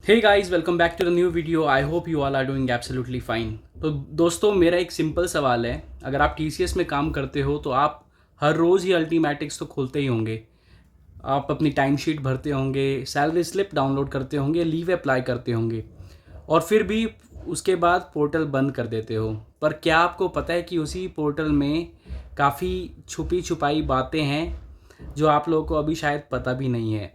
Hey guys, welcome back to the new video. I hope you all are doing absolutely fine. तो दोस्तों, मेरा एक simple सवाल है। अगर आप टीसीएस में काम करते हो तो आप हर रोज़ ही अल्टीमेटिक्स तो खोलते ही होंगे। आप अपनी टाइम शीट भरते होंगे, सैलरी स्लिप डाउनलोड करते होंगे, लीव अप्लाई करते होंगे और फिर भी उसके बाद पोर्टल बंद कर देते हो। पर क्या आपको पता है कि उसी पोर्टल में काफ़ी छुपी छुपाई बातें हैं जो आप लोगों को अभी शायद पता भी नहीं है।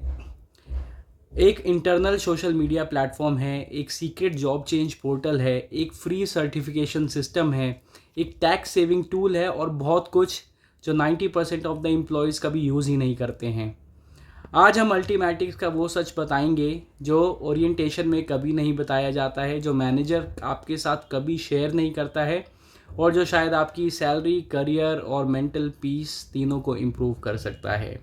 एक इंटरनल सोशल मीडिया प्लेटफॉर्म है, एक सीक्रेट जॉब चेंज पोर्टल है, एक फ्री सर्टिफिकेशन सिस्टम है, एक टैक्स सेविंग टूल है और बहुत कुछ जो 90% ऑफ द एम्प्लॉयज़ कभी यूज़ ही नहीं करते हैं। आज हम अल्टीमेटिक्स का वो सच बताएंगे जो ओरिएंटेशन में कभी नहीं बताया जाता है, जो मैनेजर आपके साथ कभी शेयर नहीं करता है और जो शायद आपकी सैलरी, करियर और मेंटल पीस तीनों को इम्प्रूव कर सकता है।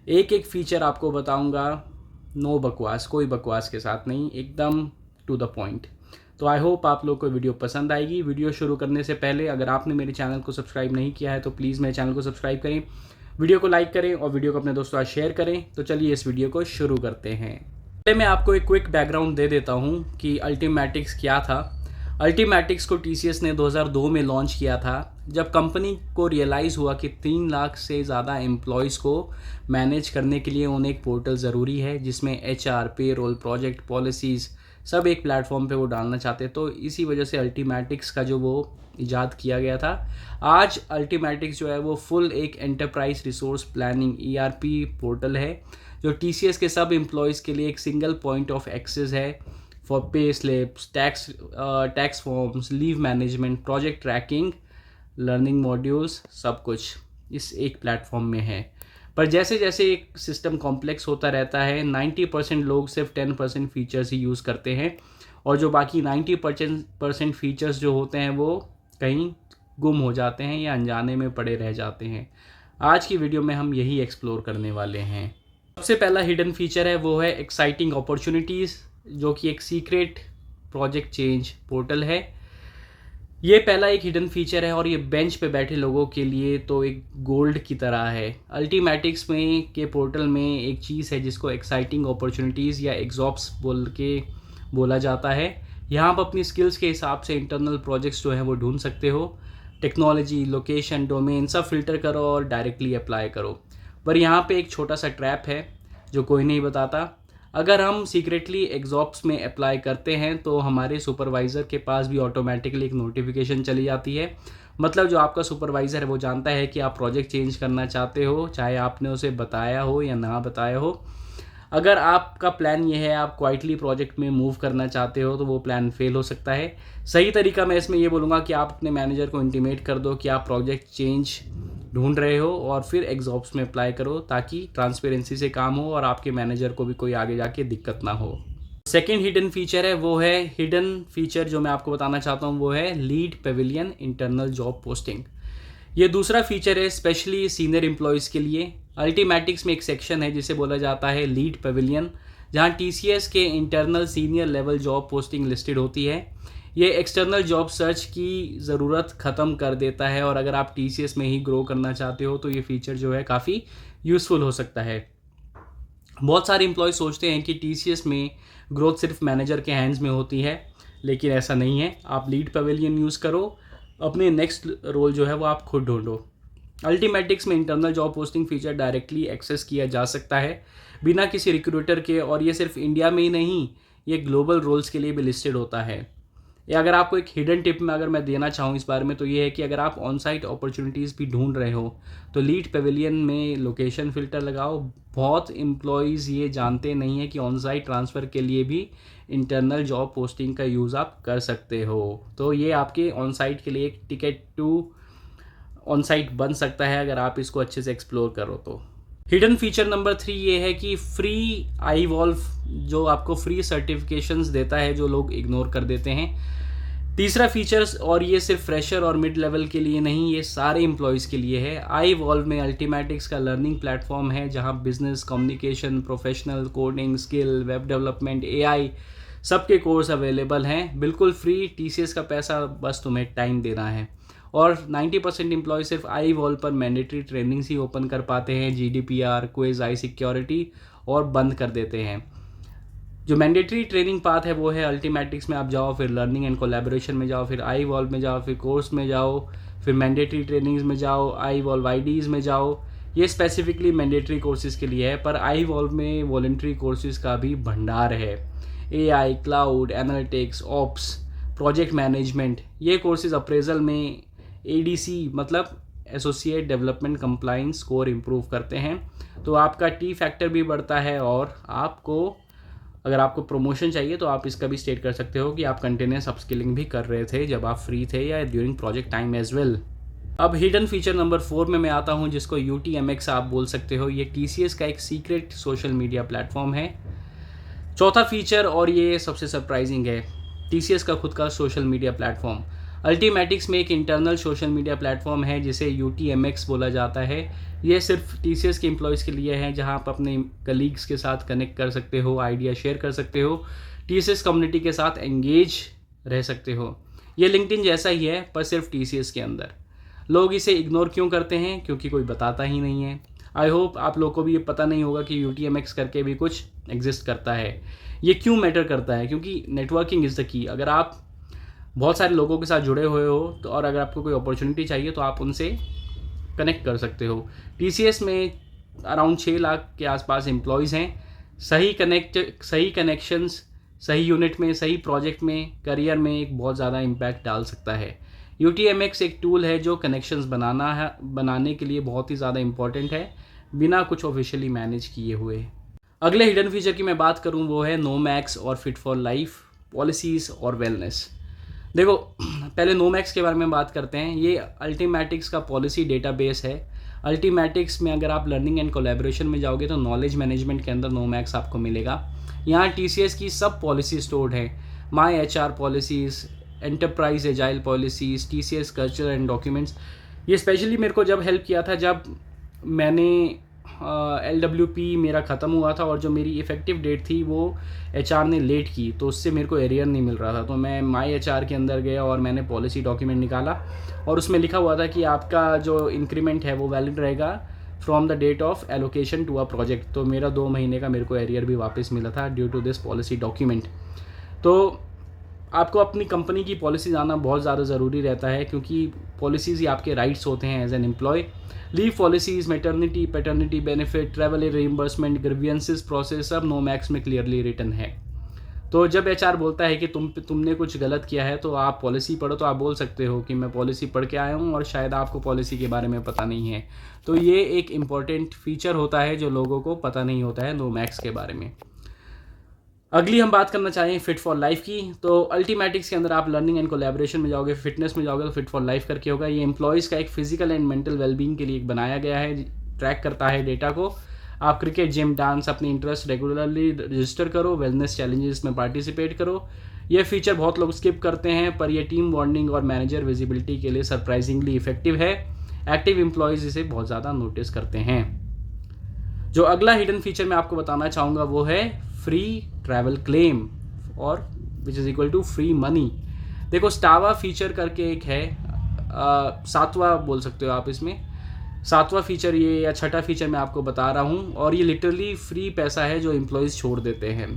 एक एक फीचर आपको बताऊंगा, नो बकवास, कोई बकवास के साथ नहीं, एकदम टू द पॉइंट। तो आई होप आप लोग को वीडियो पसंद आएगी। वीडियो शुरू करने से पहले अगर आपने मेरे चैनल को सब्सक्राइब नहीं किया है तो प्लीज़ मेरे चैनल को सब्सक्राइब करें, वीडियो को लाइक करें और वीडियो को अपने दोस्तों के साथ शेयर करें। तो चलिए इस वीडियो को शुरू करते हैं। पहले मैं आपको एक क्विक बैकग्राउंड दे देता हूँ कि अल्टीमेटिक्स क्या था। अल्टीमेटिक्स को टीसीएस ने 2002 में लॉन्च किया था, जब कंपनी को रियलाइज़ हुआ कि 3 लाख से ज़्यादा एम्प्लॉयज़ को मैनेज करने के लिए उन्हें एक पोर्टल ज़रूरी है जिसमें एचआर, पेरोल, प्रोजेक्ट, पॉलिसीज़ सब एक प्लेटफॉर्म पे वो डालना चाहते। तो इसी वजह से अल्टीमेटिक्स का जो वो इजाद किया गया था। आज अल्टीमेटिक्स जो है वो फुल एक enterprise resource planning ERP portal है जो टीसीएस के सब एम्प्लॉयज़ के लिए एक सिंगल पॉइंट ऑफ एक्सेस है for pay slips, tax forms, leave management, project tracking, learning modules, सब कुछ इस एक प्लेटफॉर्म में है। पर जैसे जैसे एक सिस्टम कॉम्प्लेक्स होता रहता है, 90% लोग सिर्फ 10% फीचर्स ही यूज़ करते हैं और जो बाकी 90% फीचर्स जो होते हैं वो कहीं गुम हो जाते हैं या अनजाने में पड़े रह जाते हैं। आज की वीडियो में हम यही एक्सप्लोर करने वाले हैं। सबसे पहला हिडन फीचर है वो है एक्साइटिंग अपॉर्चुनिटीज़, जो कि एक सीक्रेट प्रोजेक्ट चेंज पोर्टल है। ये पहला एक हिडन फीचर है और ये बेंच पे बैठे लोगों के लिए तो एक गोल्ड की तरह है। अल्टीमेटिक्स में के पोर्टल में एक चीज़ है जिसको एक्साइटिंग अपॉर्चुनिटीज़ या एग्जॉप्स बोला जाता है। यहाँ आप अपनी स्किल्स के हिसाब से इंटरनल प्रोजेक्ट्स जो है वो ढूंढ सकते हो। टेक्नोलॉजी, लोकेशन, डोमेन सब फिल्टर करो और डायरेक्टली अप्लाई करो। पर यहाँ पे एक छोटा सा ट्रैप है जो कोई नहीं बताता। अगर हम सीक्रेटली एग्जॉप्स में अप्लाई करते हैं तो हमारे सुपरवाइज़र के पास भी ऑटोमेटिकली एक नोटिफिकेशन चली जाती है। मतलब जो आपका सुपरवाइज़र है वो जानता है कि आप प्रोजेक्ट चेंज करना चाहते हो, चाहे आपने उसे बताया हो या ना बताया हो। अगर आपका प्लान ये है आप क्वाइटली प्रोजेक्ट में मूव करना चाहते हो तो वो प्लान फेल हो सकता है। सही तरीका मैं इसमें ये बोलूँगा कि आप अपने मैनेजर को इंटीमेट कर दो कि आप प्रोजेक्ट चेंज ढूंढ रहे हो और फिर एग्जॉब्स में अप्लाई करो, ताकि ट्रांसपेरेंसी से काम हो और आपके मैनेजर को भी कोई आगे जाके दिक्कत ना हो। सेकेंड हिडन फीचर है वो है हिडन फीचर जो मैं आपको बताना चाहता हूँ वो है lead Pavilion internal job posting. ये दूसरा फीचर है स्पेशली सीनियर एम्प्लॉयज़ के लिए। अल्टीमेटिक्स में एक सेक्शन है जिसे बोला जाता है लीड पेविलियन, जहाँ टीसीएस के internal senior level job posting listed होती है। ये एक्सटर्नल जॉब सर्च की ज़रूरत ख़त्म कर देता है और अगर आप टीसीएस में ही ग्रो करना चाहते हो तो ये फीचर जो है काफ़ी यूज़फुल हो सकता है। बहुत सारे एम्प्लॉय सोचते हैं कि टीसीएस में ग्रोथ सिर्फ मैनेजर के हैंड्स में होती है, लेकिन ऐसा नहीं है। आप लीड पेविलियन यूज़ करो, अपने नेक्स्ट रोल जो है वो आप खुद ढूंढो। अल्टीमेटिक्स में internal job posting feature directly access किया जा सकता है बिना किसी रिक्रूटर के, और ये सिर्फ इंडिया में ही नहीं, ये ग्लोबल रोल्स के लिए भी लिस्टेड होता है। या अगर आपको एक हिडन टिप में अगर मैं देना चाहूँ इस बारे में तो ये है कि अगर आप ऑन साइट अपॉर्चुनिटीज़ भी ढूंढ रहे हो तो लीड पेविलियन में लोकेशन फ़िल्टर लगाओ। बहुत एम्प्लॉयज़ ये जानते नहीं है कि ऑन साइट ट्रांसफ़र के लिए भी इंटरनल जॉब पोस्टिंग का यूज़ आप कर सकते हो। तो ये आपके ऑन साइट के लिए एक टिकट टू ऑन साइट बन सकता है अगर आप इसको अच्छे से एक्सप्लोर करो तो। हिडन फीचर नंबर 3 ये है कि फ्री iEvolve जो आपको फ्री सर्टिफिकेशंस देता है जो लोग इग्नोर कर देते हैं। तीसरा फीचर्स, और ये सिर्फ फ्रेशर और मिड लेवल के लिए नहीं, ये सारे एम्प्लॉयज़ के लिए है। iEvolve में अल्टीमेटिक्स का लर्निंग प्लेटफॉर्म है जहां business, communication, professional, coding, skill, web development, AI सबके कोर्स अवेलेबल हैं बिल्कुल फ्री। टीसीएस का पैसा बस तुम्हें टाइम देना है। और 90% एम्प्लॉय सिर्फ iEvolve पर मैंडेटरी ट्रेनिंग्स ही ओपन कर पाते हैं, जीडीपीआर, क्विज, आई सिक्योरिटी, और बंद कर देते हैं। जो मैंडेटरी ट्रेनिंग पाथ है वो है अल्टीमेटिक्स में आप जाओ, फिर लर्निंग एंड कोलैबोरेशन में जाओ, फिर आई वॉल्व में जाओ, फिर कोर्स में जाओ, फिर मैंडेटरी ट्रेनिंग्स में जाओ, आई वॉल्व आईडीज़ में जाओ। ये स्पेसिफिकली मैंडेटरी कोर्सेज़ के लिए है, पर आई वॉल्व में वॉलंटरी कोर्सेज़ का भी भंडार है। AI, cloud, analytics, ops, project management, ये कोर्सेज़ अप्रेजल में ADC मतलब associate development compliance score improve करते हैं। तो आपका T फैक्टर भी बढ़ता है, और अगर आपको प्रमोशन चाहिए तो आप इसका भी स्टेट कर सकते हो कि आप कंटिन्यूस अपस्किलिंग भी कर रहे थे जब आप फ्री थे या during project time as well. अब हिडन फीचर नंबर 4 में मैं आता हूँ, जिसको UTMX आप बोल सकते हो। ये TCS का एक सीक्रेट सोशल मीडिया प्लेटफॉर्म है। चौथा फीचर, और ये सबसे सरप्राइजिंग है, TCS का खुद का सोशल मीडिया प्लेटफॉर्म। अल्टीमेटिक्स में एक इंटरनल सोशल मीडिया प्लेटफॉर्म है जिसे UTMX बोला जाता है। ये सिर्फ TCS के एम्प्लॉयज़ के लिए है, जहां आप अपने कलीग्स के साथ कनेक्ट कर सकते हो, आइडिया शेयर कर सकते हो, TCS कम्युनिटी के साथ एंगेज रह सकते हो। ये लिंक्डइन जैसा ही है, पर सिर्फ TCS के अंदर। लोग इसे इग्नोर क्यों करते हैं? क्योंकि कोई बताता ही नहीं है। आई होप आप लोगों को भी ये पता नहीं होगा कि UTMX करके भी कुछ एग्जिस्ट करता है। ये क्यों मैटर करता है? क्योंकि नेटवर्किंग इज़ द की। अगर आप बहुत सारे लोगों के साथ जुड़े हुए हो तो, और अगर आपको कोई अपॉर्चुनिटी चाहिए तो आप उनसे कनेक्ट कर सकते हो। TCS में अराउंड 6 लाख के आसपास एम्प्लॉयज़ हैं। सही कनेक्शंस सही यूनिट में, सही प्रोजेक्ट में, करियर में एक बहुत ज़्यादा इम्पैक्ट डाल सकता है। UTMX एक टूल है जो कनेक्शंस बनाने के लिए बहुत ही ज़्यादा इम्पॉर्टेंट है, बिना कुछ ऑफिशियली मैनेज किए हुए। अगले हिडन फीचर की मैं बात करूँ वो है नोमैक्स और फिट फॉर लाइफ पॉलिसीज़ और वेलनेस। देखो, पहले नोमैक्स के बारे में बात करते हैं। ये अल्टीमेटिक्स का पॉलिसी डेटाबेस है। अल्टीमेटिक्स में अगर आप लर्निंग एंड कोलैबोरेशन में जाओगे तो नॉलेज मैनेजमेंट के अंदर नोमैक्स आपको मिलेगा। यहाँ TCS की सब पॉलिसी स्टोर्ड है। माई HR policies, enterprise agile policies, TCS culture and documents. ये स्पेशली मेरे को जब हेल्प किया था जब मैंने LWP मेरा ख़त्म हुआ था, और जो मेरी इफ़ेक्टिव डेट थी वो HR ने लेट की, तो उससे मेरे को एरियर नहीं मिल रहा था। तो मैं माई HR के अंदर गया और मैंने पॉलिसी डॉक्यूमेंट निकाला, और उसमें लिखा हुआ था कि आपका जो इंक्रीमेंट है वो वैलिड रहेगा from the date of allocation to a project. तो मेरा 2 महीने का मेरे को एरियर भी वापस मिला था due to this policy document. तो आपको अपनी कंपनी की पॉलिसी जानना बहुत ज़्यादा ज़रूरी रहता है, क्योंकि पॉलिसीज़ ही आपके राइट्स होते हैं as an employee. Leave policies, maternity, paternity benefit, travel reimbursement, grievances process, सब नोमैक्स में क्लियरली रिटन है। तो जब HR बोलता है कि तुमने कुछ गलत किया है तो आप पॉलिसी पढ़ो, तो आप बोल सकते हो कि मैं पॉलिसी पढ़ के आया हूँ और शायद आपको पॉलिसी के बारे में पता नहीं है। तो ये एक इम्पॉर्टेंट फीचर होता है जो लोगों को पता नहीं होता है नोमैक्स के बारे में। अगली हम बात करना चाहें फिट फॉर लाइफ की, तो अल्टीमेटिक्स के अंदर आप लर्निंग एंड कोलैबोरेशन में जाओगे, फिटनेस में जाओगे तो फिट फॉर लाइफ करके होगा। ये एम्प्लॉयज़ का एक फिजिकल एंड मेंटल वेलबींग के लिए एक बनाया गया है, ट्रैक करता है डेटा को। आप क्रिकेट, जिम, डांस, अपनी इंटरेस्ट रेगुलरली रजिस्टर करो, वेलनेस चैलेंजेस में पार्टिसिपेट करो। ये फीचर बहुत लोग स्किप करते हैं, पर यह टीम बॉन्डिंग और मैनेजर विजिबिलिटी के लिए सरप्राइजिंगली इफेक्टिव है। एक्टिव एम्प्लॉयज़ इसे बहुत ज़्यादा नोटिस करते हैं। जो अगला हिडन फीचर मैं आपको बताना चाहूँगा वो है फ्री ट्रैवल क्लेम, और which is equal to free money. देखो, स्टावा फीचर करके एक है, 7वां बोल सकते हो आप इसमें। 7वां फीचर ये, या 6ठा फीचर मैं आपको बता रहा हूँ, और ये लिटरली फ्री पैसा है जो एम्प्लॉयज़ छोड़ देते हैं।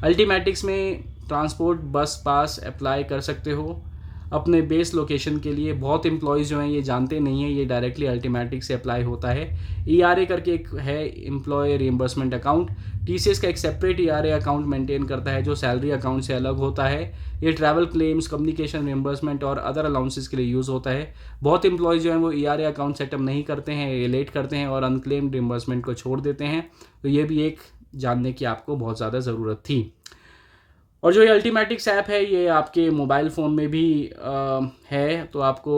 अल्टीमेटिक्स में ट्रांसपोर्ट बस पास अप्लाई कर सकते हो अपने बेस लोकेशन के लिए। बहुत एम्प्लॉयज़ जो हैं ये जानते नहीं हैं, ये डायरेक्टली अल्टीमेटिक्स से अप्लाई होता है। ERA करके एक है, एम्प्लॉय रिइंबर्समेंट अकाउंट। TCS का एक सेपरेट ERA अकाउंट मेंटेन करता है जो सैलरी अकाउंट से अलग होता है। ये ट्रैवल क्लेम्स, कम्युनिकेशन रिइंबर्समेंट और अदर अलाउंसेस के लिए यूज़ होता है। बहुत एम्प्लॉयज़ जो हैं वो ERA अकाउंट सेटअप नहीं करते हैं, ये लेट करते हैं और अनक्लेम्ड रिइंबर्समेंट को छोड़ देते हैं। तो ये भी एक जानने की आपको बहुत ज़्यादा ज़रूरत थी। और जो ये अल्टीमेटिक्स ऐप है ये आपके मोबाइल फ़ोन में भी है, तो आपको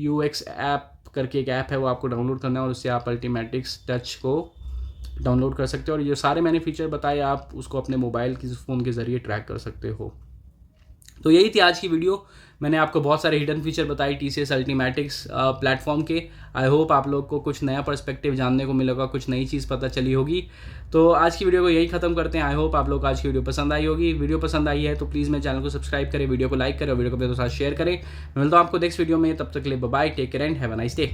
UX ऐप करके एक ऐप है, वो आपको डाउनलोड करना है और उससे आप अल्टीमेटिक्स टच को डाउनलोड कर सकते हो। और ये सारे मैंने फीचर बताए, आप उसको अपने मोबाइल की फ़ोन के ज़रिए ट्रैक कर सकते हो। तो यही थी आज की वीडियो। मैंने आपको बहुत सारे हिडन फीचर बताए TCS अल्टीमेटिक्स प्लेटफॉर्म के। आई होप आप लोग को कुछ नया पर्सपेक्टिव जानने को मिलेगा, कुछ नई चीज़ पता चली होगी। तो आज की वीडियो को यही ख़त्म करते हैं। आई होप आप लोग को आज की वीडियो पसंद आई होगी। वीडियो पसंद आई है तो प्लीज़ मेरे चैनल को सब्सक्राइब करें, वीडियो को लाइक करें और वीडियो को अपने दोस्तों के साथ शेयर करें। मैं मिलता हूँ आपको नेक्स्ट वीडियो में, तब तक के लिए bye, take care and have a nice day.